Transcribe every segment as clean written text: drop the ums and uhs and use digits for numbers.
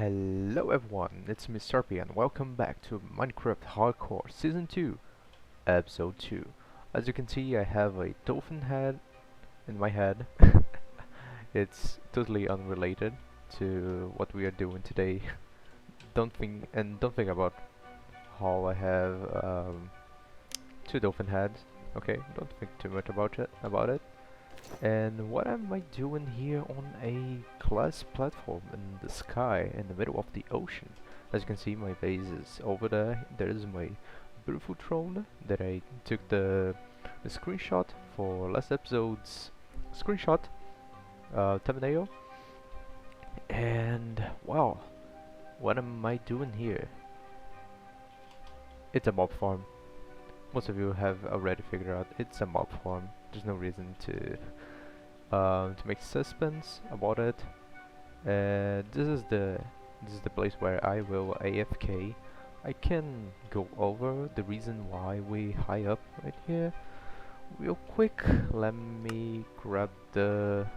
Hello everyone, it's me Sarpy and welcome back to Minecraft Hardcore Season 2, Episode 2. As you can see, I have a dolphin head in my head. It's totally unrelated to what we are doing today. Don't think about how I have two dolphin heads. Okay, don't think too much about it. And what am I doing here on a glass platform in the sky in the middle of the ocean? As you can see, my base is over there. There is my beautiful drone that I took the screenshot for last episode's screenshot thumbnail. And wow, what am I doing here? It's a mob farm. Most of you have already figured out it's a mob farm. There's no reason to make suspense about it. This is the place where I will AFK. I can go over the reason why we high up right here real quick. Let me grab the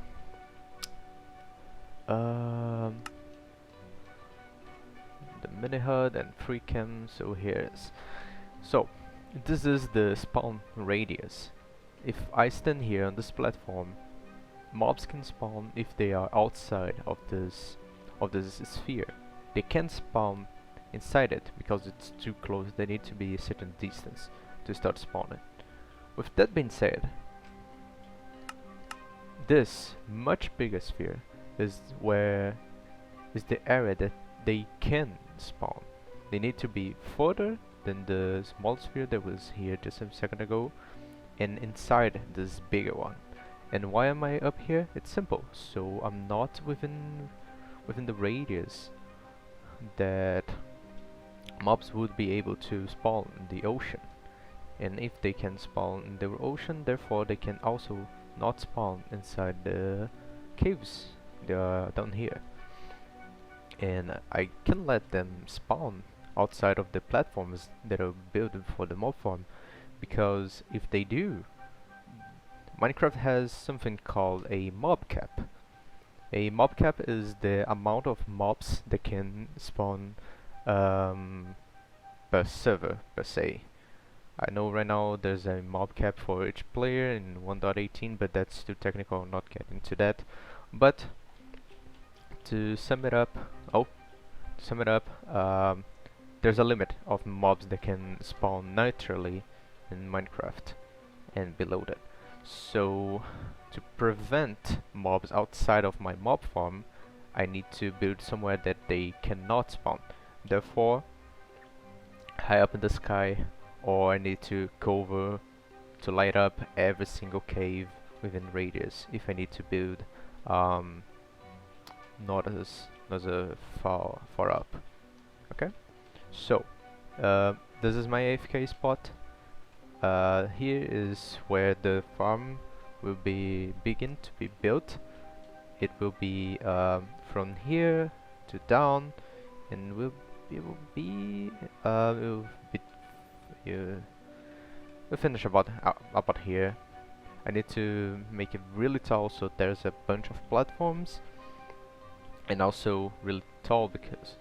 mini HUD and free cam. So here is this is the spawn radius. If I stand here on this platform, mobs can spawn if they are outside of this sphere. They can't spawn inside it because it's too close. They need to be a certain distance to start spawning. With that being said, this much bigger sphere is the area that they can spawn. They need to be further than the small sphere that was here just a second ago, and inside this bigger one. And why am I up here? It's simple. So I'm not within the radius that mobs would be able to spawn in the ocean. And if they can spawn in the ocean, therefore they can also not spawn inside the caves that are down here. And I can let them spawn outside of the platforms that are built for the mob farm, because if they do, Minecraft has something called a mob cap. A mob cap is the amount of mobs that can spawn per server, per se. I know right now there's a mob cap for each player in 1.18, but that's too technical, I'm not getting to that. But to sum it up, there's a limit of mobs that can spawn naturally in Minecraft and below that. So to prevent mobs outside of my mob farm, I need to build somewhere that they cannot spawn. Therefore, high up in the sky, or I need to cover to light up every single cave within radius if I need to build not as far up. Okay, so this is my AFK spot. Here is where the farm will begin to be built. It will be from here to down, and we'll finish about here. I need to make it really tall, so there's a bunch of platforms, and also really tall because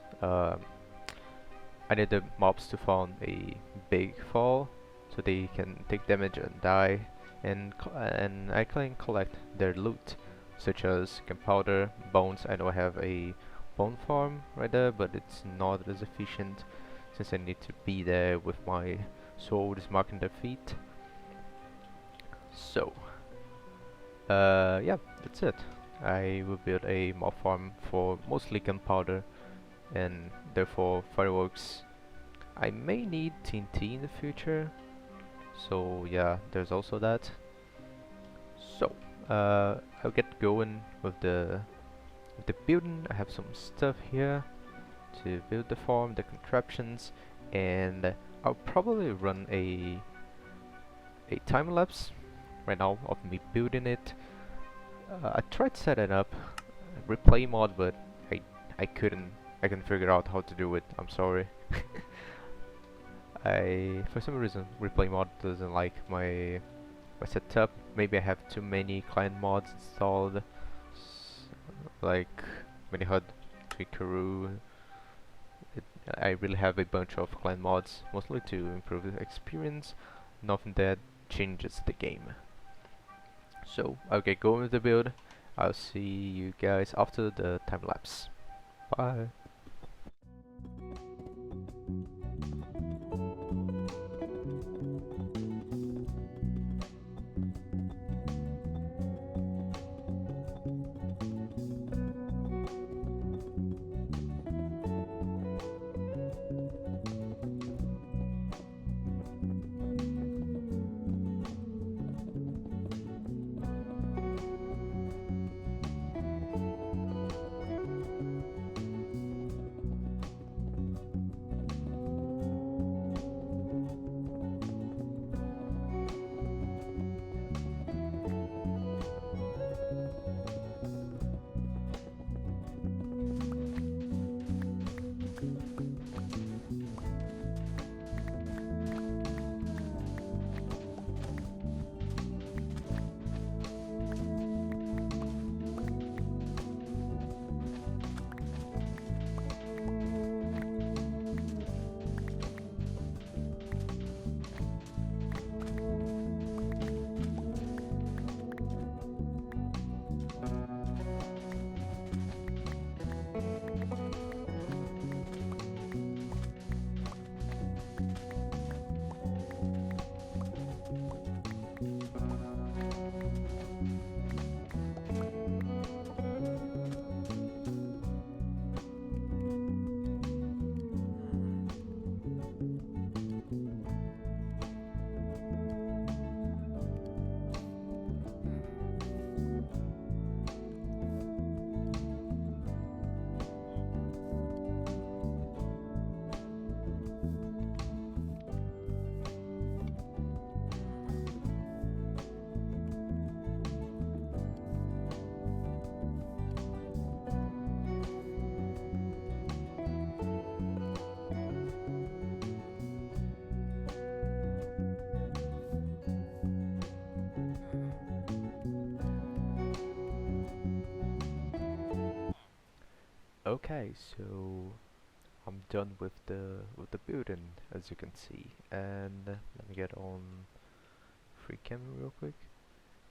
I need the mobs to fall a big fall so they can take damage and die, and I can collect their loot, such as gunpowder, bones. I know I have a bone farm right there, but it's not as efficient since I need to be there with my swords marking their feet. So yeah, that's it. I will build a mob farm for mostly gunpowder and therefore fireworks. I may need TNT in the future, so yeah, there's also that. So I'll get going with the building. I have some stuff here to build the farm, the contraptions, and I'll probably run a time lapse right now of me building it. I tried setting up replay mod, but I couldn't figure out how to do it. I'm sorry. For some reason replay mod doesn't like my setup. Maybe I have too many client mods installed, like mini HUD, Tweakeroo, I really have a bunch of clan mods, mostly to improve the experience, nothing that changes the game. So I'll get going with the build. I'll see you guys after the time lapse. Bye. Okay, so I'm done with the building, as you can see, and let me get on free camera real quick.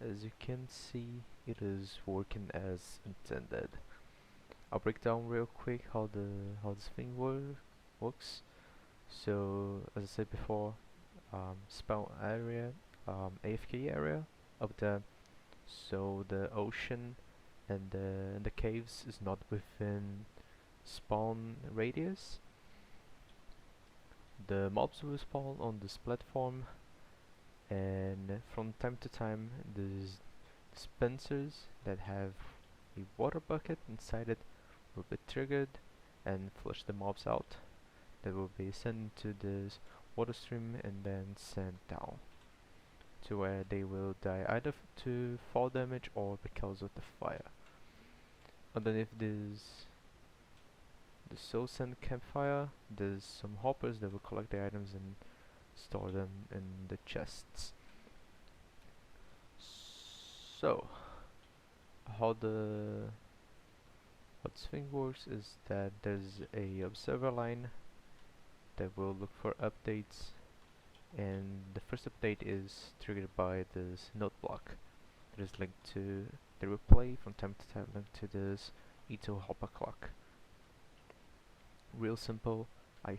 As you can see, it is working as intended. I'll break down real quick how this thing works. So, as I said before, spawn area, AFK area of the so the ocean and the caves is not within spawn radius. The mobs will spawn on this platform, and from time to time there's dispensers that have a water bucket inside it will be triggered and flush the mobs out. That will be sent to this water stream and then sent down to where they will die either to fall damage or because of the fire. Underneath this the soul sand campfire, there's some hoppers that will collect the items and store them in the chests. So how this thing works is that there's a observer line that will look for updates, and the first update is triggered by this note block that is linked to the replay from time to time, linked to this E2 hopper clock. Real simple. I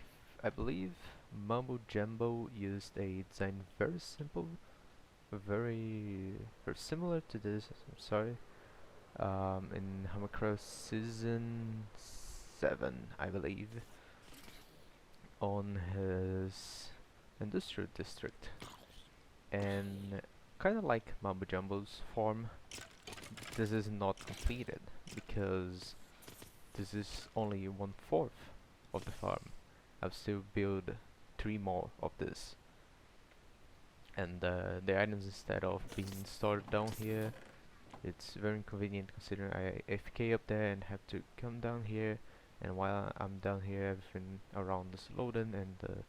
believe Mumbo Jumbo used a design very simple, very similar to this. I'm sorry. In Hardcore season 7, I believe, on his industrial district, and kind of like Mumbo Jumbo's farm, this is not completed because this is only 1/4 of the farm. I've still built 3 more of this, and the items, instead of being stored down here, it's very inconvenient considering I AFK up there and have to come down here, and while I'm down here everything around is loading and the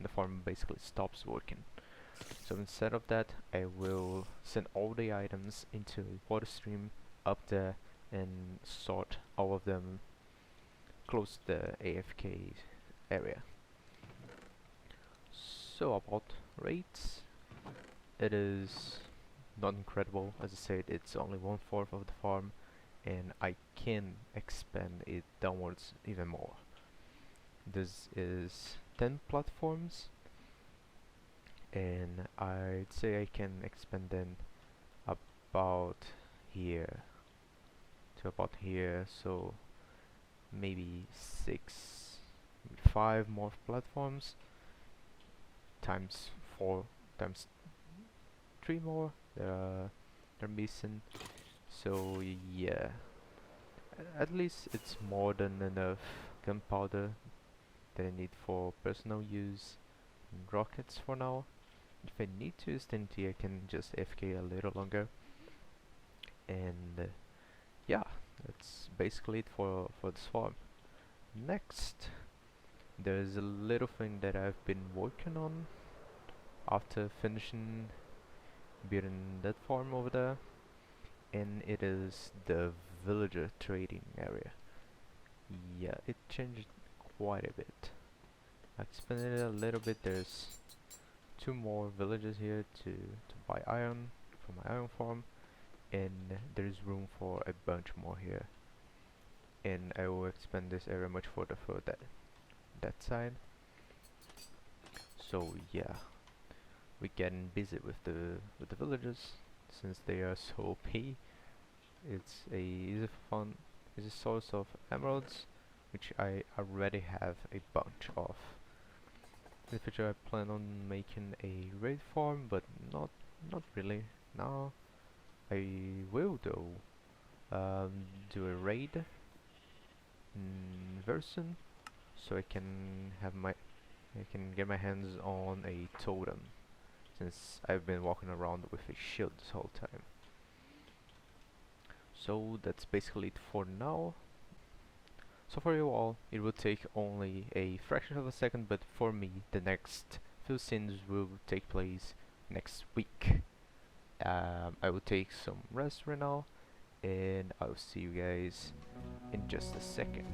farm basically stops working. So instead of that, I will send all the items into a water stream up there and sort all of them close the AFK area. So about rates, it is not incredible. As I said, it's only 1/4 of the farm, and I can expand it downwards even more. This is 10 platforms, and I'd say I can expand them about here to about here, so maybe 5 more platforms times 4 times 3 more they're missing. So yeah, at least it's more than enough gunpowder that I need for personal use and rockets for now. If I need to use TNT, I can just FK a little longer. And yeah, that's basically it for this farm. Next, there's a little thing that I've been working on after finishing building that farm over there, and it is the villager trading area. Yeah, it changed quite a bit. I expanded it a little bit. There's 2 more villages here to buy iron for my iron farm, and there's room for a bunch more here. And I will expand this area much further for that side. So yeah, we're getting busy with the villagers since they are so OP. It's a easy source of emeralds, which I already have a bunch of. In the future, I plan on making a raid farm, but not really now. I will though do a raid very soon, so I can get my hands on a totem, since I've been walking around with a shield this whole time. So that's basically it for now. So for you all, it will take only a fraction of a second, but for me, the next few scenes will take place next week. I will take some rest right now, and I'll see you guys in just a second.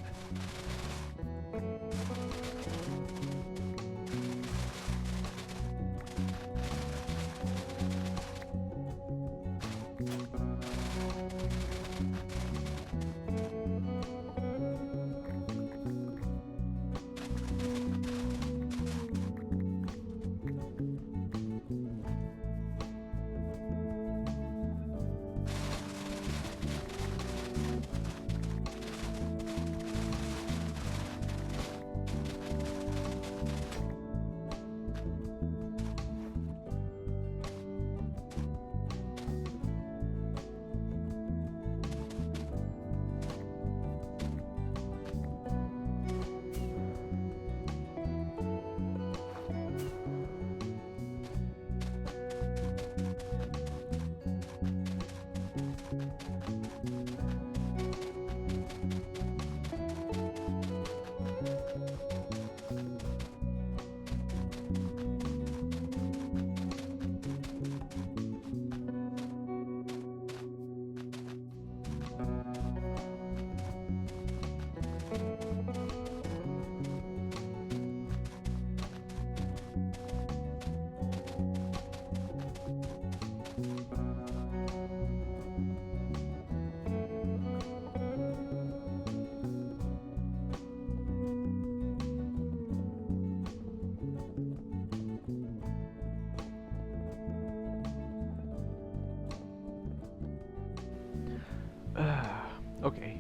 Okay,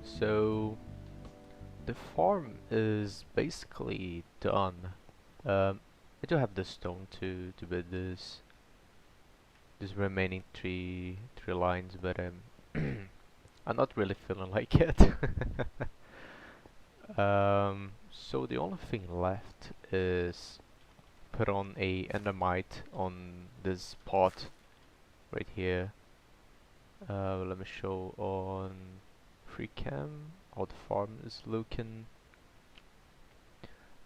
so the farm is basically done. I do have the stone to build this remaining three lines, but I'm not really feeling like it. So the only thing left is put on a endermite on this pot right here. Let me show on free cam how the farm is looking.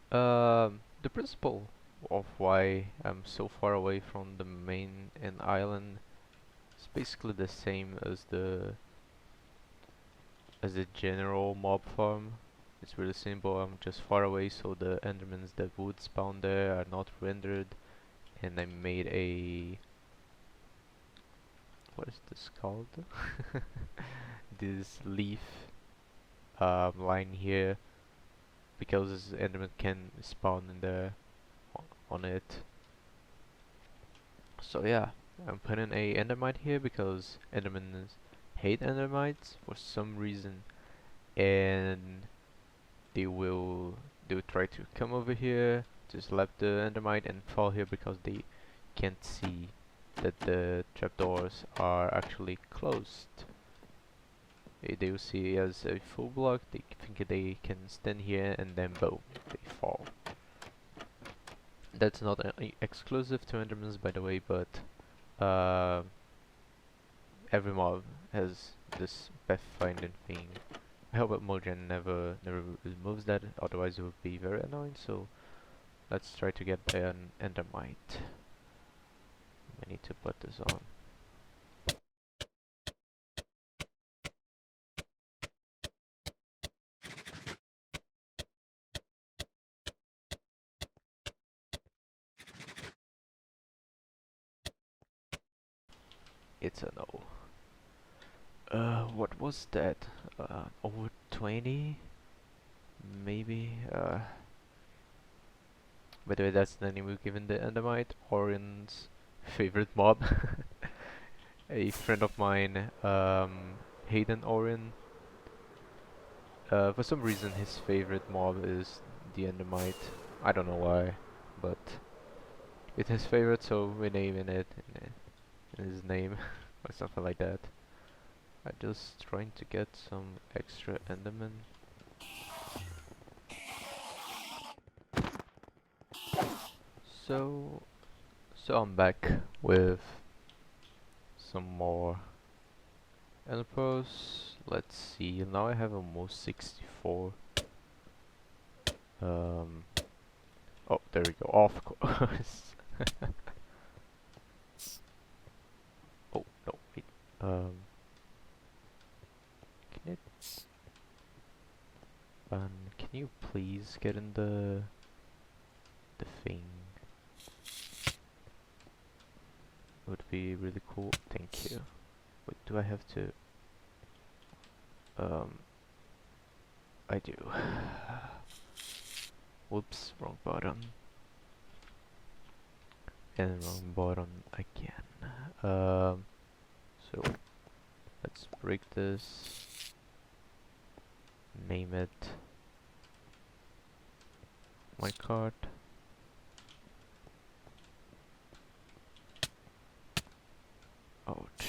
The principle of why I'm so far away from the main island is basically the same as the general mob farm. It's really simple. I'm just far away, so the endermans that would spawn there are not rendered. And I made a, what is this called? This leaf line here, because enderman can spawn in there on it. So yeah, I'm putting a endermite here because endermen hate endermites for some reason, and they will try to come over here to slap the endermite and fall here because they can't see that the trapdoors are actually closed. They will see as a full block, they think they can stand here, and then boom, they fall. That's not exclusive to endermans, by the way, but uh, every mob has this pathfinding thing. I hope that Mojang never removes that, otherwise it would be very annoying. So let's try to get an endermite. I need to put this on. It's a no. What was that? Over 20? Maybe? By the way, that's the name we've given the endermite, Orion's favorite mob. A friend of mine, Hayden Orion, for some reason his favorite mob is the endermite. I don't know why, but it's his favorite, so we're naming it in his name or something like that. I'm just trying to get some extra endermen. So I'm back with some more elpros. Let's see, now I have almost 64. Oh, there we go, of course. Oh, no, wait. Can you please get in the thing? Would be really cool. Thank you. Wait, do I have to? I do. Whoops, wrong button. And wrong button again. So let's break this. Name it my card. Ouch.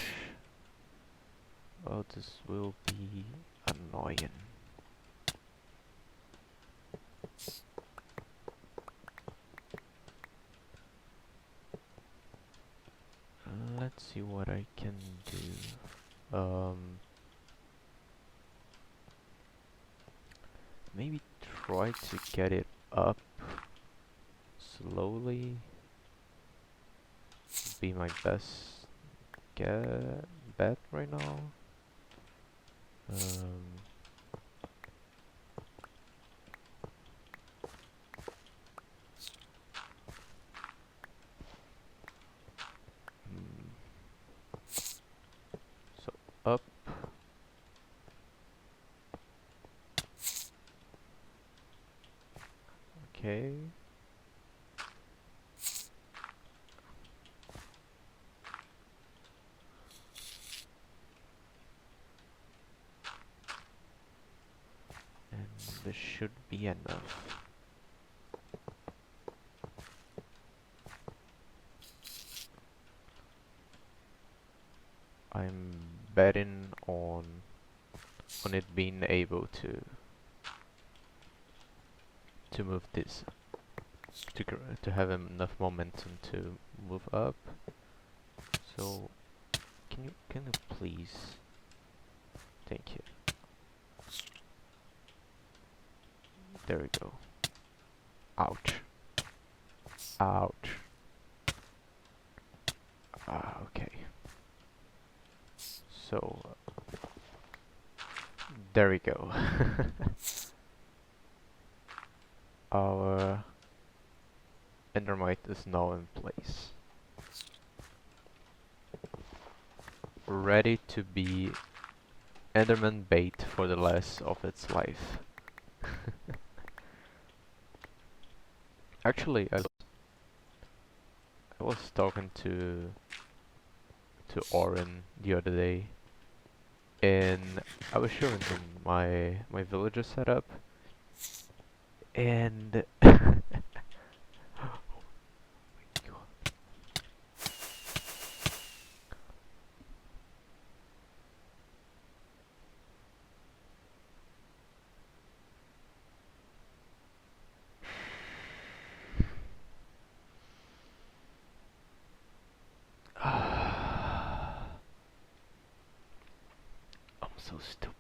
Oh, this will be annoying. Let's see what I can do. Maybe try to get it up slowly. Be my best bet right now. So up. Okay. And this should be enough. I'm betting on it being able to move this, to have enough momentum to move up. So can you please? Thank you. There we go. Ouch. Ouch. Okay. So there we go. our endermite is now in place. Ready to be enderman bait for the rest of its life. Actually, I was talking to Oren the other day, and I was showing him my villager setup, and I'm so stupid.